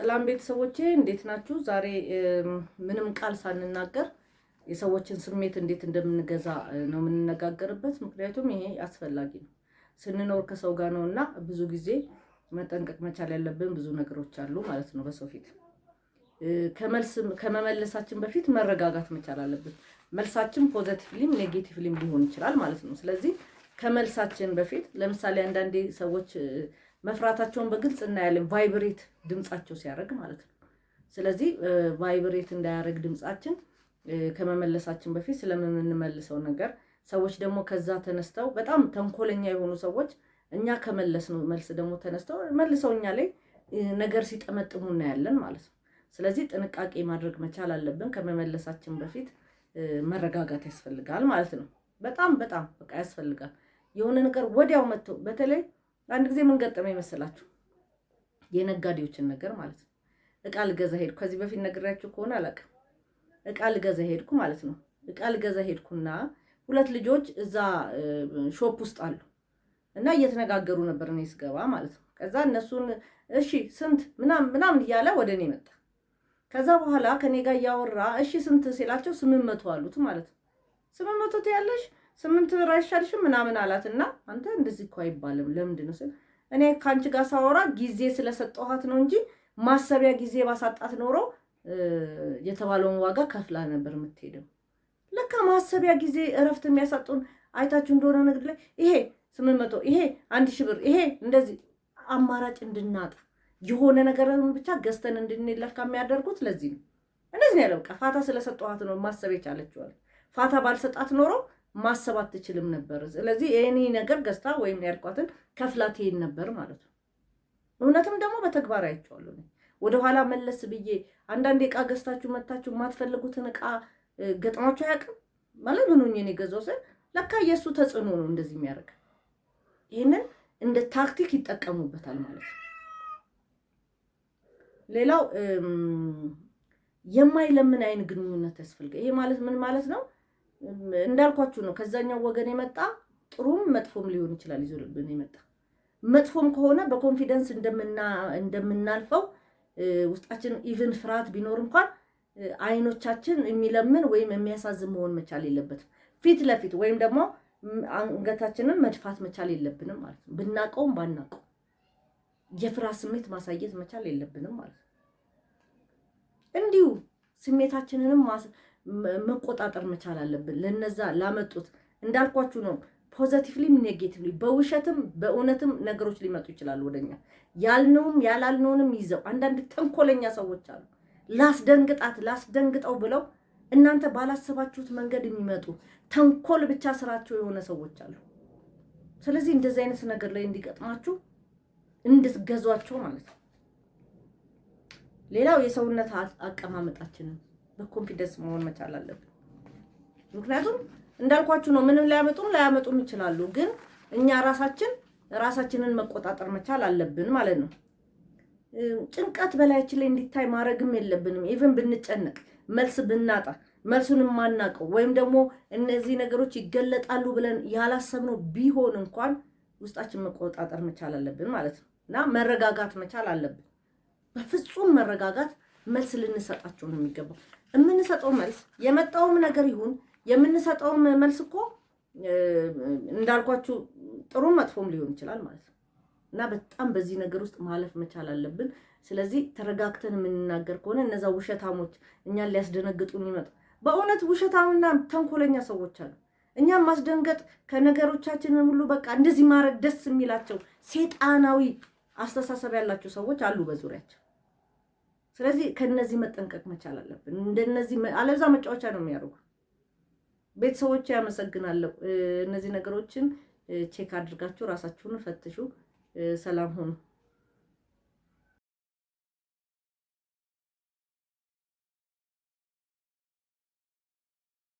ሰላም ቤተሰቦቼ እንዴት ናችሁ? ዛሬ ምንም ቃል ሳንናገር የሰዎችን ስሜት እንዴት እንደምንገዛ ነው የምንነጋገርበት። ምክንያቱም ይሄ አስፈላጊ ነው። ስንኖር ከሰው ጋር ነውና ብዙ ጊዜ መጠንቀቅ መቻል ያለብን ብዙ ነገሮች አሉ ማለት ነው። በሰው ፊት ከመመለሳችን በፊት መረጋጋት መቻል አለብን። መልሳችን ፖዚቲቭሊም ኔጌቲቭሊም ሊሆን ይችላል ማለት ነው። ስለዚህ ከመልሳችን በፊት ለምሳሌ አንዳንዴ ሰዎች መፍራታቸውን በግልጽ እናያለን፣ ቫይብሬት ድምጻቸው ሲያደርግ ማለት ነው። ስለዚህ ቫይብሬት እንዳያደርግ ድምጻችን ከመመለሳችን በፊት ስለምንመልሰው ነገር ሰዎች ደግሞ ከዛ ተነስተው በጣም ተንኮለኛ የሆኑ ሰዎች እኛ ከመለስነው መልስ ደግሞ ተነስተው መልሰው እኛ ላይ ነገር ሲጠመጥሙ እናያለን ማለት ነው። ስለዚህ ጥንቃቄ ማድረግ መቻል አለብን። ከመመለሳችን በፊት መረጋጋት ያስፈልጋል ማለት ነው። በጣም በቃ ያስፈልጋል። የሆነ ነገር ወዲያው መጥቶ በተለይ አንድ ጊዜ ምን ገጠመኝ መሰላችሁ? የነጋዴዎችን ነገር ማለት ነው። እቃ ልገዛ ሄድኩ። ከዚህ በፊት ነግሬያችሁ ከሆነ አላውቅም። እቃ ልገዛ ሄድኩ ማለት ነው። እቃ ልገዛ ሄድኩና ሁለት ልጆች እዛ ሾፕ ውስጥ አሉ እና እየተነጋገሩ ነበር እኔ ስገባ ማለት ነው። ከዛ እነሱን እሺ ስንት ምናምን እያለ ወደ እኔ መጣ። ከዛ በኋላ ከኔ ጋር እያወራ እሺ ስንት ሲላቸው 800 አሉት ማለት ነው። 800 ትያለሽ 8 ብር አይሻልሽም ምናምን አላትና አንተ እንደዚህ እኮ አይባልም ለምንድን ነው ስል እኔ ካንቺ ጋር ሳወራ ጊዜ ስለሰጠኋት ነው እንጂ ማሰቢያ ጊዜ ባሳጣት ኖሮ የተባለውን ዋጋ ከፍላ ነበር የምትሄደው። ለካ ማሰቢያ ጊዜ እረፍት የሚያሳጡን አይታችሁ እንደሆነ ነገር ላይ ይሄ 800 ይሄ 1000 ብር ይሄ እንደዚህ አማራጭ እንድናጣ የሆነ ነገርን ብቻ ገዝተን እንድንለካ የሚያደርጉት ለዚህ ነው። እንደዚህ ነው ያለው። ፋታ ስለሰጠኋት ነው ማሰብ የቻለችው። ፋታ ባልሰጣት ኖሮ ማሰብ አትችልም ነበር። ስለዚህ እኔ ነገር ገዝታ ወይም ያልኳትን ከፍላ ትሄድ ነበር ማለት ነው። እውነትም ደግሞ በተግባር አይቼዋለሁ። ወደኋላ መለስ ብዬ አንዳንድ ዕቃ ገዝታችሁ መታችሁ የማትፈልጉትን ዕቃ ገጥማችሁ አያውቅም ማለት ምን ሆኜ ነው የገዛው ስል ለካ የእሱ ተጽዕኖ ነው እንደዚህ የሚያደርግ። ይህንን እንደ ታክቲክ ይጠቀሙበታል ማለት ነው። ሌላው የማይለምን አይን ግንኙነት ያስፈልጋል። ይሄ ማለት ምን ማለት ነው? እንዳልኳችሁ ነው። ከዛኛው ወገን የመጣ ጥሩም መጥፎም ሊሆን ይችላል ይዞልብን የመጣ መጥፎም ከሆነ በኮንፊደንስ እንደምናልፈው ውስጣችን ኢቭን ፍርሃት ቢኖር እንኳን አይኖቻችን የሚለምን ወይም የሚያሳዝን መሆን መቻል የለበትም። ፊት ለፊት ወይም ደግሞ አንገታችንን መድፋት መቻል የለብንም ማለት ነው። ብናቀውም ባናቀው የፍርሃት ስሜት ማሳየት መቻል የለብንም ማለት ነው። እንዲሁ ስሜታችንንም መቆጣጠር መቻል አለብን። ለነዛ ላመጡት እንዳልኳችሁ ነው። ፖዚቲቭሊ ኔጌቲቭሊ በውሸትም በእውነትም ነገሮች ሊመጡ ይችላሉ ወደኛ። ያልነውም ያላልነውንም ይዘው አንዳንድ ተንኮለኛ ሰዎች አሉ። ላስደንግጠው ብለው እናንተ ባላሰባችሁት መንገድ የሚመጡ ተንኮል ብቻ ስራቸው የሆነ ሰዎች አሉ። ስለዚህ እንደዚህ አይነት ነገር ላይ እንዲገጥማችሁ እንድትገዟቸው ማለት ነው። ሌላው የሰውነት አቀማመጣችንን በኮንፊደንስ መሆን መቻል አለብን። ምክንያቱም እንዳልኳችሁ ነው። ምንም ላያመጡም ይችላሉ፣ ግን እኛ ራሳችንን መቆጣጠር መቻል አለብን ማለት ነው። ጭንቀት በላያችን ላይ እንዲታይ ማድረግም የለብንም። ኢቭን ብንጨነቅ መልስ ብናጣ መልሱን ማናቀው ወይም ደግሞ እነዚህ ነገሮች ይገለጣሉ ብለን ያላሰብነው ቢሆን እንኳን ውስጣችን መቆጣጠር መቻል አለብን ማለት ነው። እና መረጋጋት መቻል አለብን። በፍጹም መረጋጋት መልስ ልንሰጣቸው ነው የሚገባው። የምንሰጠው መልስ የመጣውም ነገር ይሁን የምንሰጠውም መልስ እኮ እንዳልኳችሁ ጥሩም መጥፎም ሊሆን ይችላል ማለት ነው። እና በጣም በዚህ ነገር ውስጥ ማለፍ መቻል አለብን። ስለዚህ ተረጋግተን የምንናገር ከሆነ እነዛ ውሸታሞች እኛን ሊያስደነግጡን ይመጡ። በእውነት ውሸታምና ተንኮለኛ ሰዎች አሉ። እኛም ማስደንገጥ ከነገሮቻችንን ሁሉ በቃ እንደዚህ ማድረግ ደስ የሚላቸው ሴጣናዊ አስተሳሰብ ያላቸው ሰዎች አሉ በዙሪያቸው። ስለዚህ ከነዚህ መጠንቀቅ መቻል አለብን። እንደነዚህ አለዛ መጫወቻ ነው የሚያደርጉ። ቤተሰቦች ያመሰግናለሁ። እነዚህ ነገሮችን ቼክ አድርጋችሁ ራሳችሁን ፈትሹ። ሰላም ሁኑ።